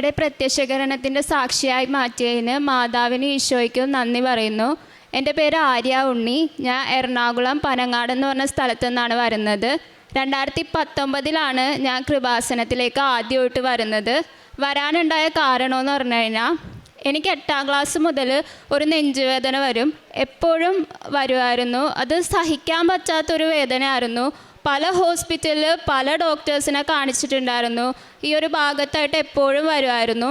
അമ്മയുടെ പ്രത്യക്ഷകരണത്തിൻ്റെ സാക്ഷിയായി മാറ്റിയതിന് മാതാവിനും ഈശോയ്ക്കും നന്ദി പറയുന്നു. എൻ്റെ പേര് ആര്യ ഉണ്ണി. ഞാൻ എറണാകുളം പനങ്ങാട് എന്ന് പറഞ്ഞ സ്ഥലത്തു നിന്നാണ് വരുന്നത്. 2019 ഞാൻ കൃപാസനത്തിലേക്ക് ആദ്യമായിട്ട് വരുന്നത്. വരാനുണ്ടായ കാരണമെന്ന് പറഞ്ഞു കഴിഞ്ഞാൽ, എനിക്ക് 8ാം ക്ലാസ് മുതൽ ഒരു നെഞ്ചുവേദന വരും, എപ്പോഴും വരുമായിരുന്നു. അത് സഹിക്കാൻ പറ്റാത്തൊരു വേദനയായിരുന്നു. പല ഹോസ്പിറ്റലിൽ പല ഡോക്ടേഴ്സിനെ കാണിച്ചിട്ടുണ്ടായിരുന്നു. ഈ ഒരു ഭാഗത്തായിട്ട് എപ്പോഴും വരുമായിരുന്നു.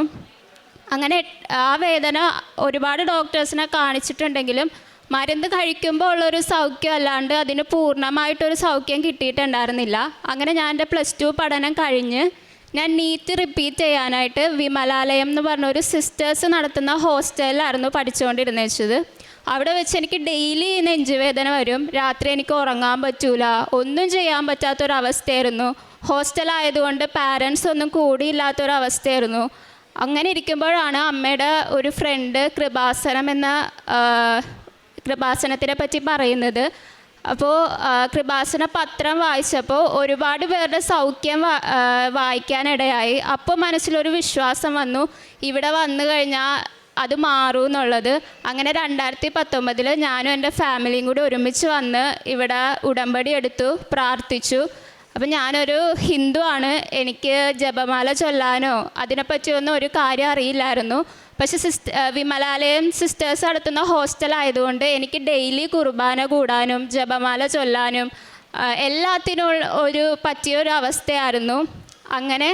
അങ്ങനെ ആ വേദന ഒരുപാട് ഡോക്ടേഴ്സിനെ കാണിച്ചിട്ടുണ്ടെങ്കിലും മരുന്ന് കഴിക്കുമ്പോൾ ഉള്ളൊരു സൗഖ്യം അല്ലാണ്ട് അതിന് പൂർണ്ണമായിട്ടൊരു സൗഖ്യം കിട്ടിയിട്ടുണ്ടായിരുന്നില്ല. അങ്ങനെ ഞാൻ എൻ്റെ +2 പഠനം കഴിഞ്ഞ് ഞാൻ നീറ്റ് റിപ്പീറ്റ് ചെയ്യാനായിട്ട് വിമലാലയം എന്ന് പറഞ്ഞൊരു സിസ്റ്റേഴ്സ് നടത്തുന്ന ഹോസ്റ്റലിലായിരുന്നു പഠിച്ചുകൊണ്ടിരുന്നത്. അവിടെ വെച്ച് എനിക്ക് ഡെയിലി നെഞ്ചുവേദന വരും. രാത്രി എനിക്ക് ഉറങ്ങാൻ പറ്റൂല, ഒന്നും ചെയ്യാൻ പറ്റാത്തൊരവസ്ഥയായിരുന്നു. ഹോസ്റ്റലായതുകൊണ്ട് പാരൻസ് ഒന്നും കൂടിയില്ലാത്തൊരവസ്ഥയായിരുന്നു. അങ്ങനെ ഇരിക്കുമ്പോഴാണ് അമ്മയുടെ ഒരു ഫ്രണ്ട് കൃപാസനത്തിനെ പറ്റി പറയുന്നത്. അപ്പോൾ കൃപാസന പത്രം വായിച്ചപ്പോൾ ഒരുപാട് പേരുടെ സൗഖ്യം വായിക്കാനിടയായി. അപ്പോൾ മനസ്സിലൊരു വിശ്വാസം വന്നു, ഇവിടെ വന്നു കഴിഞ്ഞാൽ അത് മാറും എന്നുള്ളത്. അങ്ങനെ 2019 ഞാനും എൻ്റെ ഫാമിലിയും കൂടി ഒരുമിച്ച് വന്ന് ഇവിടെ ഉടമ്പടി എടുത്തു, പ്രാർത്ഥിച്ചു. അപ്പം ഞാനൊരു ഹിന്ദു ആണ്. എനിക്ക് ജപമാല ചൊല്ലാനോ അതിനെപ്പറ്റിയൊന്നും ഒരു കാര്യം അറിയില്ലായിരുന്നു. പക്ഷേ വിമലാലയം സിസ്റ്റേഴ്സ് നടത്തുന്ന ഹോസ്റ്റലായതുകൊണ്ട് എനിക്ക് ഡെയിലി കുർബാന കൂടാനും ജപമാല ചൊല്ലാനും എല്ലാത്തിനും പറ്റിയൊരു അവസ്ഥയായിരുന്നു. അങ്ങനെ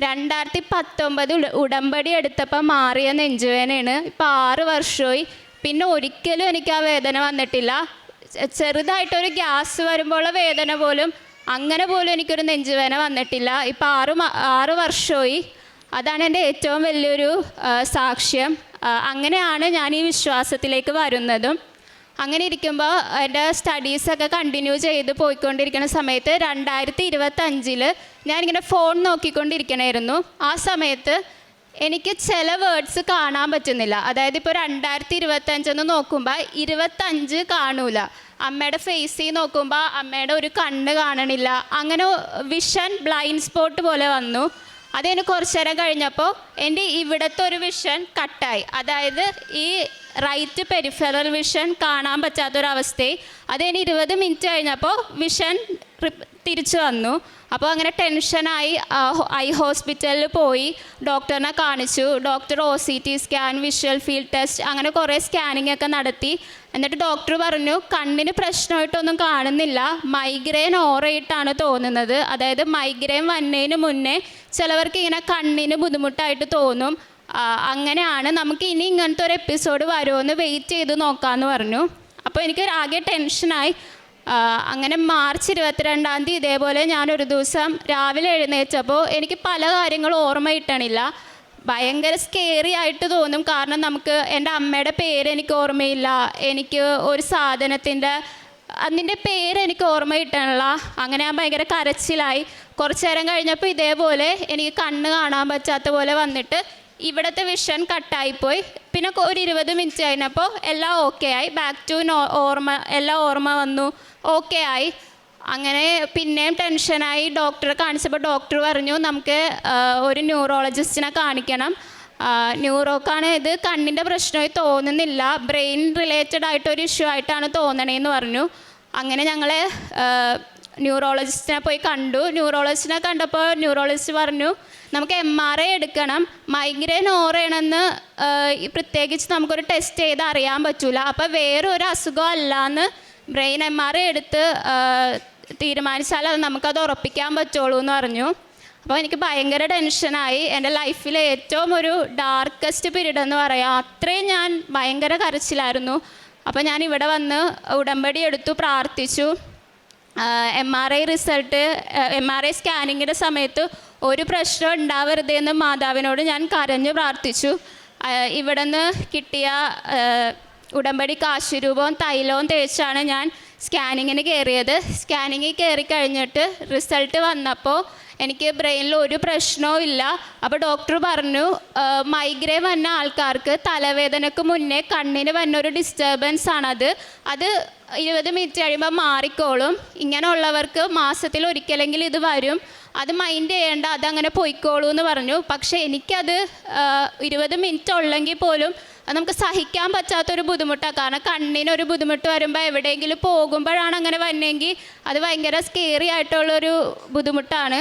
2019 ഉടമ്പടി എടുത്തപ്പോൾ മാറിയ നെഞ്ചുവേദനയാണ്. ഇപ്പോൾ 6 വർഷമായി. പിന്നെ ഒരിക്കലും എനിക്ക് ആ വേദന വന്നിട്ടില്ല. ചെറുതായിട്ടൊരു ഗ്യാസ് വരുമ്പോൾ വേദന പോലും, അങ്ങനെ പോലും എനിക്കൊരു നെഞ്ചുവേദന വന്നിട്ടില്ല. ഇപ്പോൾ 6 വർഷമായി. അതാണ് എൻ്റെ ഏറ്റവും വലിയൊരു സാക്ഷ്യം. അങ്ങനെയാണ് ഞാൻ ഈ വിശ്വാസത്തിലേക്ക് വരുന്നതും. അങ്ങനെ ഇരിക്കുമ്പോൾ എൻ്റെ സ്റ്റഡീസൊക്കെ കണ്ടിന്യൂ ചെയ്ത് പോയിക്കൊണ്ടിരിക്കുന്ന സമയത്ത് 2025 ഞാനിങ്ങനെ ഫോൺ നോക്കിക്കൊണ്ടിരിക്കണമായിരുന്നു. ആ സമയത്ത് എനിക്ക് ചില വേർഡ്സ് കാണാൻ പറ്റുന്നില്ല. അതായത് ഇപ്പോൾ 2025 നോക്കുമ്പോൾ 25 കാണൂല. അമ്മയുടെ ഫേസിൽ നോക്കുമ്പോൾ അമ്മയുടെ ഒരു കണ്ണ് കാണണില്ല. അങ്ങനെ വിഷൻ ബ്ലൈൻഡ് സ്പോട്ട് പോലെ വന്നു. അതിന് കുറച്ച് നേരം കഴിഞ്ഞപ്പോൾ എൻ്റെ ഇവിടുത്തെ ഒരു വിഷൻ കട്ടായി. അതായത് ഈ റൈറ്റ് പെരിഫറൽ വിഷൻ കാണാൻ പറ്റാത്തൊരവസ്ഥയായി. അതിന് 20 മിനിറ്റ് കഴിഞ്ഞപ്പോൾ വിഷൻ തിരിച്ചു വന്നു. അപ്പോൾ അങ്ങനെ ടെൻഷനായി ഐ ഹോസ്പിറ്റലിൽ പോയി ഡോക്ടറിനെ കാണിച്ചു. Doctor OCT scan, visual field test, അങ്ങനെ കുറേ സ്കാനിങ് ഒക്കെ നടത്തി. എന്നിട്ട് ഡോക്ടർ പറഞ്ഞു, കണ്ണിന് പ്രശ്നമായിട്ടൊന്നും കാണുന്നില്ല, മൈഗ്രെയിൻ ഓവറായിട്ടാണ് തോന്നുന്നത്. അതായത് മൈഗ്രെയിൻ വന്നതിന് മുന്നേ ചിലവർക്ക് ഇങ്ങനെ കണ്ണിന് ബുദ്ധിമുട്ടായിട്ട് തോന്നും. അങ്ങനെയാണ്, നമുക്ക് ഇനി ഇങ്ങനത്തെ ഒരു എപ്പിസോഡ് വരുമോയെന്ന് വെയിറ്റ് ചെയ്ത് നോക്കാമെന്ന് പറഞ്ഞു. അപ്പോൾ എനിക്ക് ആകെ ടെൻഷനായി. അങ്ങനെ മാർച്ച് 22 ഇതേപോലെ ഞാനൊരു ദിവസം രാവിലെ എഴുന്നേറ്റപ്പോൾ എനിക്ക് പല കാര്യങ്ങളും ഓർമ്മ കിട്ടണില്ല. ഭയങ്കര സ്കേറി ആയിട്ട് തോന്നും. കാരണം നമുക്ക് എൻ്റെ അമ്മയുടെ പേര് എനിക്ക് ഓർമ്മയില്ല, എനിക്ക് ഒരു സാധനത്തിൻ്റെ അതിൻ്റെ പേര് എനിക്ക് ഓർമ്മ കിട്ടണില്ല. അങ്ങനെ ഞാൻ ഭയങ്കര കരച്ചിലായി. കുറച്ച് നേരം കഴിഞ്ഞപ്പോൾ ഇതേപോലെ എനിക്ക് കണ്ണ് കാണാൻ പറ്റാത്ത പോലെ വന്നിട്ട് ഇവിടുത്തെ വിഷൻ കട്ടായിപ്പോയി. പിന്നെ ഒരു 20 മിനിറ്റ് കഴിഞ്ഞപ്പോൾ എല്ലാം ഓക്കെ ആയി. ബാക്ക് ടു എല്ലാം ഓർമ്മ വന്നു, ഓക്കെ ആയി. അങ്ങനെ പിന്നെയും ടെൻഷനായി. ഡോക്ടറെ കാണിച്ചപ്പോൾ ഡോക്ടർ പറഞ്ഞു, നമുക്ക് ഒരു ന്യൂറോളജിസ്റ്റിനെ കാണിക്കണം. ന്യൂറോക്കാണ് ഇത്, കണ്ണിൻ്റെ പ്രശ്നമായി തോന്നുന്നില്ല, ബ്രെയിൻ റിലേറ്റഡ് ആയിട്ടൊരു ഇഷ്യൂ ആയിട്ടാണ് തോന്നണേന്ന് പറഞ്ഞു. അങ്ങനെ ഞങ്ങൾ ന്യൂറോളജിസ്റ്റിനെ പോയി കണ്ടു. ന്യൂറോളജിസ്റ്റിനെ കണ്ടപ്പോൾ ന്യൂറോളജിസ്റ്റ് പറഞ്ഞു, നമുക്ക് MRI എടുക്കണം, മൈഗ്രെയിൻ ഓവറാണെന്ന് പ്രത്യേകിച്ച് നമുക്കൊരു ടെസ്റ്റ് ചെയ്ത് അറിയാൻ പറ്റില്ല, അപ്പോൾ വേറൊരു അസുഖം അല്ലാന്ന് ബ്രെയിൻ MRI എടുത്ത് തീരുമാനിച്ചാൽ നമുക്കത് ഉറപ്പിക്കാൻ പറ്റുള്ളൂ എന്ന് പറഞ്ഞു. അപ്പോൾ എനിക്ക് ഭയങ്കര ടെൻഷനായി. എൻ്റെ ലൈഫിലെ ഏറ്റവും ഒരു ഡാർക്കസ്റ്റ് പീരീഡ് എന്ന് പറയാം. അത്രയും ഞാൻ ഭയങ്കര കരച്ചിലായിരുന്നു. അപ്പോൾ ഞാൻ ഇവിടെ വന്ന് ഉടമ്പടി എടുത്തു, പ്രാർത്ഥിച്ചു. MRI സ്കാനിങ്ങിൻ്റെ സമയത്ത് ഒരു പ്രശ്നം ഉണ്ടാവരുതെന്ന് മാതാവിനോട് ഞാൻ കരഞ്ഞു പ്രാർത്ഥിച്ചു. ഇവിടെ നിന്ന് കിട്ടിയ ഉടമ്പടി കാശുരൂപവും തൈലവും തേച്ചാണ് ഞാൻ സ്കാനിങ്ങിന് കയറിയത്. സ്കാനിങ്ങിൽ കയറി കഴിഞ്ഞിട്ട് റിസൾട്ട് വന്നപ്പോൾ എനിക്ക് ബ്രെയിനിൽ ഒരു പ്രശ്നവും ഇല്ല. അപ്പോൾ ഡോക്ടർ പറഞ്ഞു, മൈഗ്രെയിൻ വന്ന ആൾക്കാർക്ക് തലവേദനയ്ക്ക് മുന്നേ കണ്ണിന് വന്നൊരു ഡിസ്റ്റർബൻസ് ആണത്. അത് 20 മിനിറ്റ് കഴിയുമ്പോൾ മാറിക്കോളും, ഇങ്ങനെയുള്ളവർക്ക് മാസത്തിൽ ഒരിക്കലെങ്കിലും ഇത് വരും, അത് മൈൻഡ് ചെയ്യേണ്ട, അതങ്ങനെ പോയിക്കോളൂ എന്ന് പറഞ്ഞു. പക്ഷേ എനിക്കത് 20 മിനിറ്റ് ഉള്ളെങ്കിൽ പോലും അത് നമുക്ക് സഹിക്കാൻ പറ്റാത്തൊരു ബുദ്ധിമുട്ടാണ്. കാരണം കണ്ണിനൊരു ബുദ്ധിമുട്ട് വരുമ്പോൾ എവിടെയെങ്കിലും പോകുമ്പോഴാണ് അങ്ങനെ വന്നെങ്കിൽ അത് ഭയങ്കര സ്കേറി ആയിട്ടുള്ളൊരു ബുദ്ധിമുട്ടാണ്.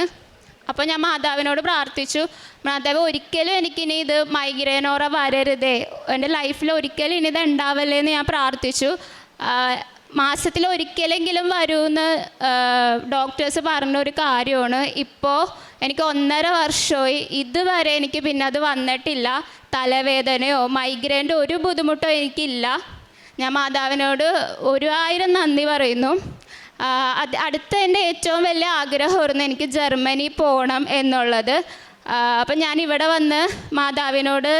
അപ്പോൾ ഞാൻ മാതാവിനോട് പ്രാർത്ഥിച്ചു, മാതാവ് ഒരിക്കലും എനിക്കിനി ഇത് മൈഗ്രെയിനോറ വരരുതേ, എൻ്റെ ലൈഫിൽ ഒരിക്കലും ഇനി ഇത് ഉണ്ടാവല്ലേ എന്ന് ഞാൻ പ്രാർത്ഥിച്ചു. മാസത്തിൽ ഒരിക്കലെങ്കിലും വരുമെന്ന് ഡോക്ടേഴ്സ് പറഞ്ഞൊരു കാര്യമാണ്. ഇപ്പോൾ എനിക്ക് 1.5 വർഷമായി, ഇതുവരെ എനിക്ക് പിന്നെ അത് വന്നിട്ടില്ല. തലവേദനയോ മൈഗ്രെയിൻ്റെ ഒരു ബുദ്ധിമുട്ടോ എനിക്കില്ല. ഞാൻ മാതാവിനോട് 1000 നന്ദി പറയുന്നു. അടുത്ത എൻ്റെ ഏറ്റവും വലിയ ആഗ്രഹമായിരുന്നു എനിക്ക് ജർമ്മനി പോകണം എന്നുള്ളത്. അപ്പം ഞാൻ ഇവിടെ വന്ന് മാതാവിനോട്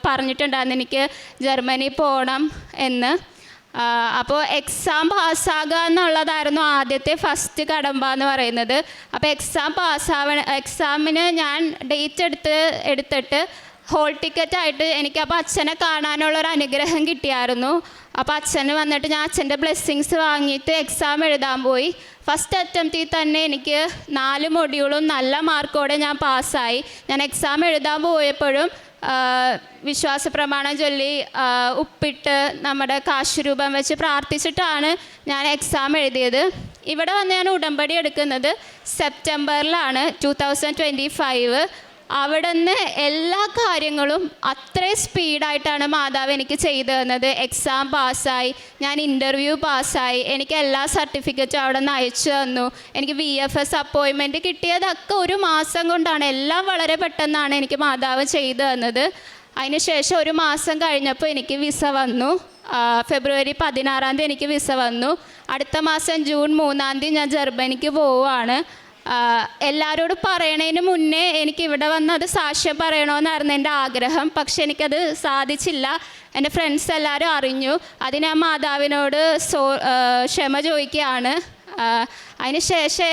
പറഞ്ഞിട്ടുണ്ടായിരുന്നു എനിക്ക് ജർമ്മനി പോകണം എന്ന്. അപ്പോൾ എക്സാം പാസ്സാകുക എന്നുള്ളതായിരുന്നു ആദ്യത്തെ ഫസ്റ്റ് കടമ്പ എന്ന് പറയുന്നത്. അപ്പോൾ എക്സാമിന് ഞാൻ ഡേറ്റ് എടുത്തിട്ട് ഹോൾ ടിക്കറ്റായിട്ട് എനിക്കപ്പോൾ അച്ഛനെ കാണാനുള്ളൊരു അനുഗ്രഹം കിട്ടിയായിരുന്നു. അപ്പോൾ അച്ഛന് വന്നിട്ട് ഞാൻ അച്ഛൻ്റെ ബ്ലെസ്സിങ്സ് വാങ്ങിയിട്ട് എക്സാം എഴുതാൻ പോയി. ഫസ്റ്റ് അറ്റംപ്റ്റിൽ തന്നെ എനിക്ക് 4 മൊഡ്യൂളും നല്ല മാർക്കോടെ ഞാൻ പാസ്സായി. ഞാൻ എക്സാം എഴുതാൻ പോയപ്പോഴും വിശ്വാസ പ്രമാണം ചൊല്ലി ഉപ്പിട്ട് നമ്മുടെ കാശുരൂപം വെച്ച് പ്രാർത്ഥിച്ചിട്ടാണ് ഞാൻ എക്സാം എഴുതിയത്. ഇവിടെ വന്ന് ഞാൻ ഉടമ്പടി എടുക്കുന്നത് സെപ്റ്റംബറിലാണ് 2025. അവിടെ നിന്ന് എല്ലാ കാര്യങ്ങളും അത്രയും സ്പീഡായിട്ടാണ് മാതാവ് എനിക്ക് ചെയ്തു തന്നത്. എക്സാം പാസ്സായി, ഞാൻ ഇൻ്റർവ്യൂ പാസ്സായി, എനിക്ക് എല്ലാ സർട്ടിഫിക്കറ്റും അവിടെ നിന്ന് അയച്ചു തന്നു. എനിക്ക് VFS അപ്പോയിൻമെൻറ്റ് കിട്ടിയതൊക്കെ 1 മാസം കൊണ്ടാണ്. എല്ലാം വളരെ പെട്ടെന്നാണ് എനിക്ക് മാതാവ് ചെയ്തു തന്നത്. അതിന് ശേഷം 1 മാസം കഴിഞ്ഞപ്പോൾ എനിക്ക് വിസ വന്നു. ഫെബ്രുവരി 16 എനിക്ക് വിസ വന്നു. അടുത്ത മാസം ജൂൺ 3 ഞാൻ ജർമ്മനിക്ക് പോവുകയാണ്. എല്ലാവരോടും പറയണതിന് മുന്നേ എനിക്ക് ഇവിടെ വന്ന് അത് സാക്ഷ്യം പറയണമെന്നായിരുന്നു എൻ്റെ ആഗ്രഹം. പക്ഷെ എനിക്കത് സാധിച്ചില്ല. എൻ്റെ ഫ്രണ്ട്സ് എല്ലാവരും അറിഞ്ഞു. അതിന് ഞാൻ മാതാവിനോട് ക്ഷമ ചോദിക്കുകയാണ്. അതിന് ശേഷം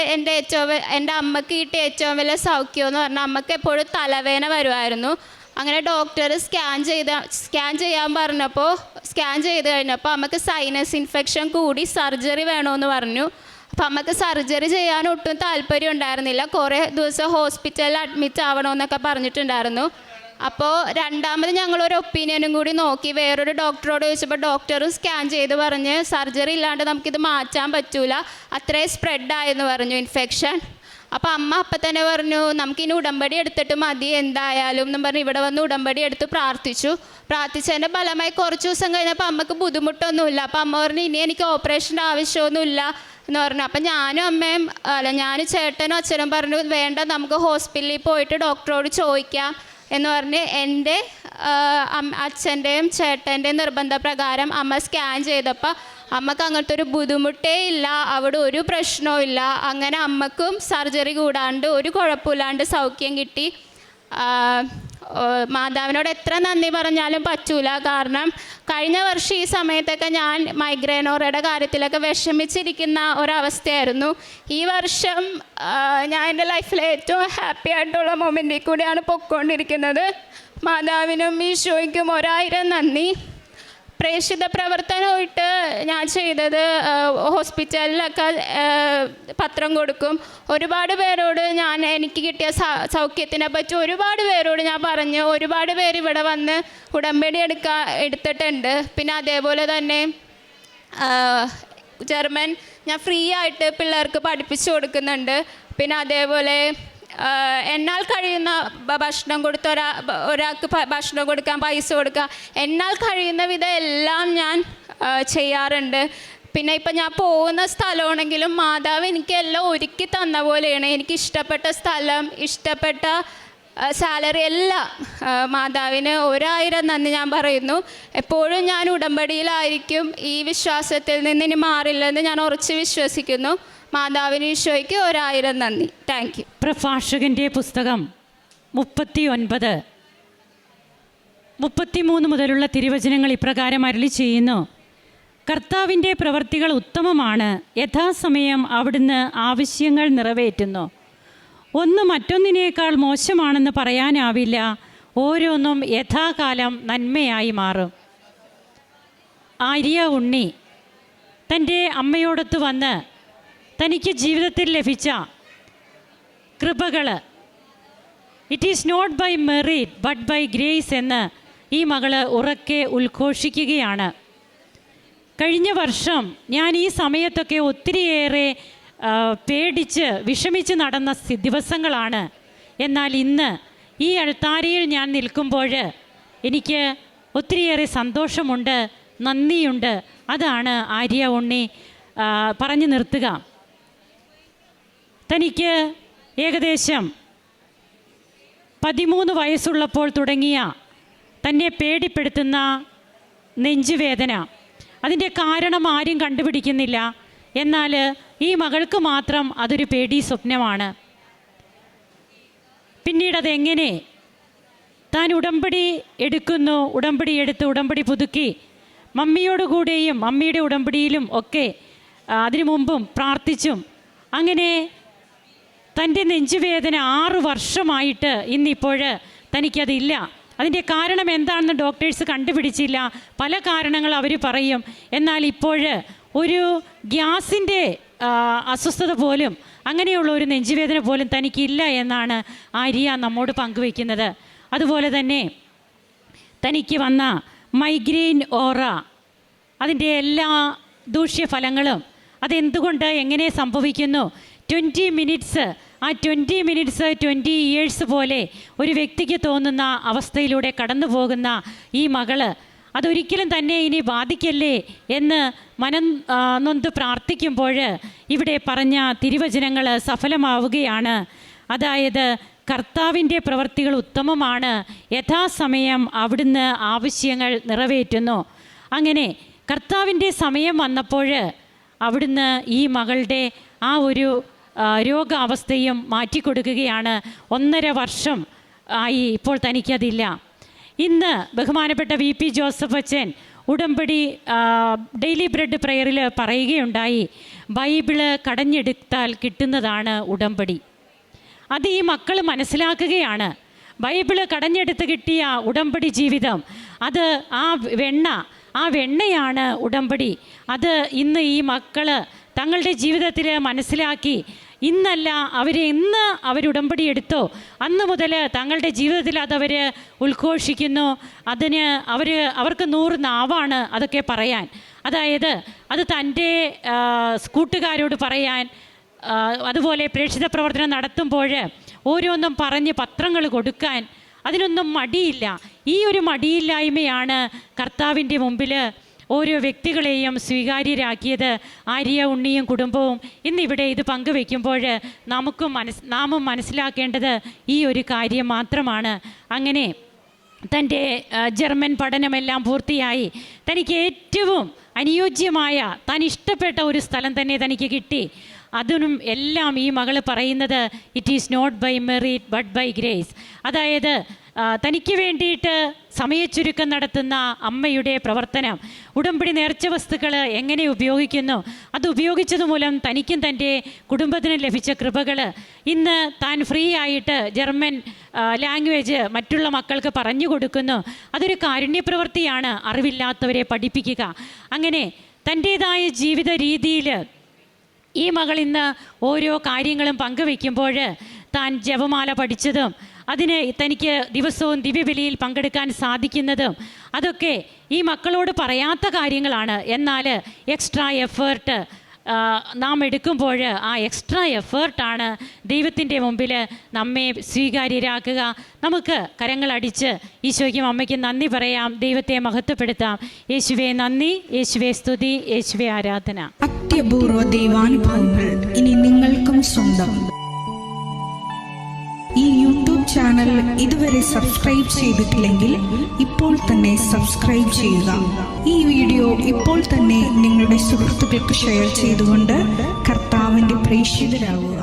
എൻ്റെ അമ്മക്ക് കിട്ടിയ ഏറ്റവും വലിയ സൗഖ്യം എന്ന് പറഞ്ഞാൽ അമ്മക്ക് എപ്പോഴും തലവേദന വരുമായിരുന്നു. അങ്ങനെ ഡോക്ടർ സ്കാൻ ചെയ്യാൻ പറഞ്ഞപ്പോൾ സ്കാൻ ചെയ്ത് കഴിഞ്ഞപ്പോൾ അമ്മക്ക് സൈനസ് ഇൻഫെക്ഷൻ കൂടി സർജറി വേണമെന്ന് പറഞ്ഞു. അപ്പം അമ്മക്ക് സർജറി ചെയ്യാൻ ഒട്ടും താല്പര്യം ഉണ്ടായിരുന്നില്ല. കുറേ ദിവസം ഹോസ്പിറ്റലിൽ അഡ്മിറ്റ് ആവണമെന്നൊക്കെ പറഞ്ഞിട്ടുണ്ടായിരുന്നു. അപ്പോൾ രണ്ടാമത് ഞങ്ങളൊരു ഒപ്പീനിയനും കൂടി നോക്കി. വേറൊരു ഡോക്ടറോട് ചോദിച്ചപ്പോൾ ഡോക്ടർ സ്കാൻ ചെയ്ത് പറഞ്ഞ് സർജറി ഇല്ലാണ്ട് നമുക്കിത് മാറ്റാൻ പറ്റൂല, അത്രയും സ്പ്രെഡായെന്ന് പറഞ്ഞു ഇൻഫെക്ഷൻ. അപ്പോൾ അമ്മ അപ്പം തന്നെ പറഞ്ഞു നമുക്കിനി ഉടമ്പടി എടുത്തിട്ട് മതി എന്തായാലും എന്ന് പറഞ്ഞ് ഇവിടെ വന്ന് ഉടമ്പടി എടുത്ത് പ്രാർത്ഥിച്ചതിൻ്റെ ഫലമായി കുറച്ച് ദിവസം കഴിഞ്ഞപ്പോൾ അമ്മക്ക് ബുദ്ധിമുട്ടൊന്നുമില്ല. അപ്പോൾ അമ്മ പറഞ്ഞു ഇനി എനിക്ക് ഓപ്പറേഷൻ്റെ ആവശ്യമൊന്നുമില്ല എന്ന് പറഞ്ഞു. അപ്പം ഞാനും ചേട്ടനും അച്ഛനും പറഞ്ഞു വേണ്ട, നമുക്ക് ഹോസ്പിറ്റലിൽ പോയിട്ട് ഡോക്ടറോട് ചോദിക്കാം എന്ന് പറഞ്ഞ് എൻ്റെ അച്ഛൻ്റെയും ചേട്ടൻ്റെയും നിർബന്ധപ്രകാരം അമ്മ സ്കാൻ ചെയ്തപ്പോൾ അമ്മക്ക് അങ്ങനത്തെ ഒരു ബുദ്ധിമുട്ടേ ഇല്ല, അവിടെ ഒരു പ്രശ്നവും ഇല്ല. അങ്ങനെ അമ്മക്കും സർജറി കൂടാണ്ട് ഒരു കുഴപ്പമില്ലാണ്ട് സൗഖ്യം കിട്ടി. മാതാവിനോട് എത്ര നന്ദി പറഞ്ഞാലും പറ്റൂല. കാരണം കഴിഞ്ഞ വർഷം ഈ സമയത്തൊക്കെ ഞാൻ മൈഗ്രെയിനോറയുടെ കാര്യത്തിലൊക്കെ വിഷമിച്ചിരിക്കുന്ന ഒരവസ്ഥയായിരുന്നു. ഈ വർഷം ഞാൻ എൻ്റെ ലൈഫിലെ ഏറ്റവും ഹാപ്പി ആയിട്ടുള്ള മൊമെൻറ്റിൽ കൂടിയാണ് പൊയ്ക്കൊണ്ടിരിക്കുന്നത്. മാതാവിനും ഈശോയ്ക്കും 1000 നന്ദി. പ്രേക്ഷിത പ്രവർത്തനമായിട്ട് ഞാൻ ചെയ്തത് ഹോസ്പിറ്റലിലൊക്കെ പത്രം കൊടുക്കും. ഒരുപാട് പേരോട് എനിക്ക് കിട്ടിയ സൗഖ്യത്തിനെ പറ്റി ഒരുപാട് പേരോട് ഞാൻ പറഞ്ഞു. ഒരുപാട് പേര് ഇവിടെ വന്ന് ഉടമ്പടി എടുത്തിട്ടുണ്ട്. പിന്നെ അതേപോലെ തന്നെ ജർമ്മൻ ഞാൻ ഫ്രീ ആയിട്ട് പിള്ളേർക്ക് പഠിപ്പിച്ചു കൊടുക്കുന്നുണ്ട്. പിന്നെ അതേപോലെ എന്നാൽ കഴിയുന്ന ഭക്ഷണം കൊടുത്ത ഒരാൾക്ക് ഭക്ഷണം കൊടുക്കാൻ പൈസ കൊടുക്കുക, എന്നാൽ കഴിയുന്ന വിധം എല്ലാം ഞാൻ ചെയ്യാറുണ്ട്. പിന്നെ ഇപ്പം ഞാൻ പോകുന്ന സ്ഥലമാണെങ്കിലും മാതാവ് എനിക്കെല്ലാം ഒരുക്കി തന്ന പോലെയാണ്. എനിക്ക് ഇഷ്ടപ്പെട്ട സ്ഥലം, ഇഷ്ടപ്പെട്ട സാലറി എല്ലാം മാതാവിന് 1000 നന്ദി ഞാൻ പറയുന്നു. എപ്പോഴും ഞാൻ ഉടമ്പടിയിലായിരിക്കും. ഈ വിശ്വാസത്തിൽ നിന്ന് ഇനി മാറില്ലെന്ന് ഞാൻ ഉറച്ച് വിശ്വസിക്കുന്നു. മാതാവിന് ഈശോയ്ക്ക് 1000 നന്ദി. Thank you. പ്രഭാഷകൻ്റെ പുസ്തകം 39, 33 മുതലുള്ള തിരുവചനങ്ങൾ ഇപ്രകാരം അരുളി ചെയ്യുന്നു. കർത്താവിൻ്റെ പ്രവൃത്തികൾ ഉത്തമമാണ്, യഥാസമയം അവിടുന്ന് ആവശ്യങ്ങൾ നിറവേറ്റുന്നു. ഒന്ന് മറ്റൊന്നിനേക്കാൾ മോശമാണെന്ന് പറയാനാവില്ല, ഓരോന്നും യഥാകാലം നന്മയായി മാറും. ആര്യ ഉണ്ണി, തൻ്റെ അമ്മയോടൊത്ത് വന്ന് തനിക്ക് ജീവിതത്തിൽ ലഭിച്ച കൃപകൾ, it is not by merit but by grace എന്ന് ഈ മകൾ ഉറക്കെ ഉദ്ഘോഷിക്കുകയാണ്. കഴിഞ്ഞ വർഷം ഞാൻ ഈ സമയത്തൊക്കെ ഒത്തിരിയേറെ പേടിച്ച് വിഷമിച്ച് നടന്ന ദിവസങ്ങളാണ്. എന്നാൽ ഇന്ന് ഈ അൾത്താരയിൽ ഞാൻ നിൽക്കുമ്പോൾ എനിക്ക് ഒത്തിരിയേറെ സന്തോഷമുണ്ട്, നന്ദിയുണ്ട്. അതാണ് ആര്യ ഉണ്ണി പറഞ്ഞു നിർത്തുക. തനിക്ക് ഏകദേശം 13 വയസ്സുള്ളപ്പോൾ തുടങ്ങിയ തന്നെ പേടിപ്പെടുത്തുന്ന നെഞ്ചുവേദന, അതിൻ്റെ കാരണം ആരും കണ്ടുപിടിക്കുന്നില്ല. എന്നാൽ ഈ മകൾക്ക് മാത്രം അതൊരു പേടി സ്വപ്നമാണ്. പിന്നീട് അതെങ്ങനെ താൻ ഉടമ്പടി എടുക്കുന്നു, ഉടമ്പടി എടുത്ത് ഉടമ്പടി പുതുക്കി മമ്മിയോടുകൂടെയും മമ്മിയുടെ ഉടമ്പടിയിലും ഒക്കെ അതിനു മുമ്പും പ്രാർത്ഥിച്ചും അങ്ങനെ തൻ്റെ നെഞ്ചുവേദന 6 വർഷമായിട്ട് ഇന്നിപ്പോൾ തനിക്കതില്ല. അതിൻ്റെ കാരണം എന്താണെന്ന് ഡോക്ടേഴ്സ് കണ്ടുപിടിച്ചില്ല. പല കാരണങ്ങൾ അവർ പറയും. എന്നാൽ ഇപ്പോൾ ഒരു ഗ്യാസിൻ്റെ അസ്വസ്ഥത പോലും, അങ്ങനെയുള്ള ഒരു നെഞ്ചുവേദന പോലും തനിക്കില്ല എന്നാണ് ആര്യ നമ്മോട് പങ്കുവയ്ക്കുന്നത്. അതുപോലെ തന്നെ തനിക്ക് വന്ന മൈഗ്രെയിൻ ഓറ, അതിൻ്റെ എല്ലാ ദൂഷ്യഫലങ്ങളും, അതെന്തുകൊണ്ട് എങ്ങനെ സംഭവിക്കുന്നു, 20 മിനിറ്റ്സ്, ആ 20 മിനിറ്റ്സ് 20 ഇയേഴ്സ് പോലെ ഒരു വ്യക്തിക്ക് തോന്നുന്ന അവസ്ഥയിലൂടെ കടന്നു പോകുന്ന ഈ മകള് അതൊരിക്കലും തന്നെ ഇനി ബാധിക്കല്ലേ എന്ന് നൊന്ത് പ്രാർത്ഥിക്കുമ്പോൾ ഇവിടെ പറഞ്ഞ തിരുവചനങ്ങൾ സഫലമാവുകയാണ്. അതായത് കർത്താവിൻ്റെ പ്രവൃത്തികൾ ഉത്തമമാണ്, യഥാസമയം അവിടുന്ന് ആവശ്യങ്ങൾ നിറവേറ്റുന്നു. അങ്ങനെ കർത്താവിൻ്റെ സമയം വന്നപ്പോൾ അവിടുന്ന് ഈ മകളുടെ ആ ഒരു രോഗാവസ്ഥയും മാറ്റിക്കൊടുക്കുകയാണ്. 1.5 വർഷം ആയി ഇപ്പോൾ തനിക്കതില്ല. ഇന്ന് ബഹുമാനപ്പെട്ട VP ജോസഫ് അച്ഛൻ ഉടമ്പടി ഡെയിലി ബ്രെഡ് പ്രയറിൽ പറയുകയുണ്ടായി, ബൈബിള് കടഞ്ഞെടുത്താൽ കിട്ടുന്നതാണ് ഉടമ്പടി. അത് ഈ മക്കൾ മനസ്സിലാക്കുകയാണ്. ബൈബിള് കടഞ്ഞെടുത്ത് കിട്ടിയ ഉടമ്പടി ജീവിതം, അത് ആ വെണ്ണയാണ് ഉടമ്പടി. അത് ഇന്ന് ഈ മക്കൾ തങ്ങളുടെ ജീവിതത്തിൽ മനസ്സിലാക്കി, ഇന്നല്ല എന്ന് അവരുടമ്പടി എടുത്തോ അന്ന് മുതൽ തങ്ങളുടെ ജീവിതത്തിൽ അതവർ ഉദ്ഘോഷിക്കുന്നു. അതിന് അവർക്ക് 100 നാവാണ് അതൊക്കെ പറയാൻ. അതായത് അത് തൻ്റെ കൂട്ടുകാരോട് പറയാൻ, അതുപോലെ പ്രേക്ഷിത പ്രവർത്തനം നടത്തുമ്പോൾ ഓരോന്നും പറഞ്ഞ് പത്രങ്ങൾ കൊടുക്കാൻ, അതിനൊന്നും മടിയില്ല. ഈ ഒരു മടിയില്ലായ്മയാണ് കർത്താവിൻ്റെ മുമ്പിൽ ഓരോ വ്യക്തികളെയും സ്വീകാര്യരാക്കിയത്. ആര്യ ഉണ്ണിയും കുടുംബവും ഇന്നിവിടെ ഇത് പങ്കുവെക്കുമ്പോൾ നാമും മനസ്സിലാക്കേണ്ടത് ഈ ഒരു കാര്യം മാത്രമാണ്. അങ്ങനെ തൻ്റെ ജർമ്മൻ പഠനമെല്ലാം പൂർത്തിയായി തനിക്ക് ഏറ്റവും അനുയോജ്യമായ, താൻ ഇഷ്ടപ്പെട്ട ഒരു സ്ഥലം തന്നെ തനിക്ക് കിട്ടി. അതിനും എല്ലാം ഈ മകൾ പറയുന്നത് it is not by merit but by grace. അതായത് തനിക്ക് വേണ്ടിയിട്ട് സമയച്ചുരുക്കം നടത്തുന്ന അമ്മയുടെ പ്രവർത്തനം, ഉടമ്പടി നേർച്ച വസ്തുക്കൾ എങ്ങനെ ഉപയോഗിക്കുന്നു, അത് ഉപയോഗിച്ചത് മൂലം തനിക്കും തൻ്റെ കുടുംബത്തിനും ലഭിച്ച കൃപകൾ ഇന്ന് താൻ ഫ്രീ ആയിട്ട് ജർമ്മൻ ലാംഗ്വേജ് മറ്റുള്ള മക്കൾക്ക് പറഞ്ഞു കൊടുക്കുന്നു. അതൊരു കാരുണ്യപ്രവൃത്തിയാണ്, അറിവില്ലാത്തവരെ പഠിപ്പിക്കുക. അങ്ങനെ തൻ്റേതായ ജീവിത രീതിയിൽ ഈ മകൾ ഇന്ന് ഓരോ കാര്യങ്ങളും പങ്കുവയ്ക്കുമ്പോൾ താൻ ജപമാല പഠിച്ചതും അതിന് തനിക്ക് ദിവസവും ദിവ്യബലിയിൽ പങ്കെടുക്കാൻ സാധിക്കുന്നതും അതൊക്കെ ഈ മക്കളോട് പറയാത്ത കാര്യങ്ങളാണ്. എന്നാൽ എക്സ്ട്രാ എഫേർട്ട് നാം എടുക്കുമ്പോൾ ആ എക്സ്ട്രാ എഫേർട്ടാണ് ദൈവത്തിൻ്റെ മുമ്പിൽ നമ്മെ സ്വീകാര്യരാക്കുക. നമുക്ക് കരങ്ങളടിച്ച് ഈശോയ്ക്കും അമ്മയ്ക്കും നന്ദി പറയാം, ദൈവത്തെ മഹത്വപ്പെടുത്താം. യേശുവേ നന്ദി, യേശുവേ സ്തുതി, യേശുവേ ആരാധന. അത്യപൂർവ ദൈവാനുഭവങ്ങൾ ഇനി നിങ്ങൾക്കും സ്വന്തം. ഈ യൂട്യൂബ് ചാനൽ ഇതുവരെ സബ്സ്ക്രൈബ് ചെയ്തിട്ടില്ലെങ്കിൽ ഇപ്പോൾ തന്നെ സബ്സ്ക്രൈബ് ചെയ്യുക. ഈ വീഡിയോ ഇപ്പോൾ തന്നെ നിങ്ങളുടെ സുഹൃത്തുക്കൾക്ക് ഷെയർ ചെയ്തുകൊണ്ട് കർത്താവിൻ്റെ പ്രേക്ഷിതരാകുക.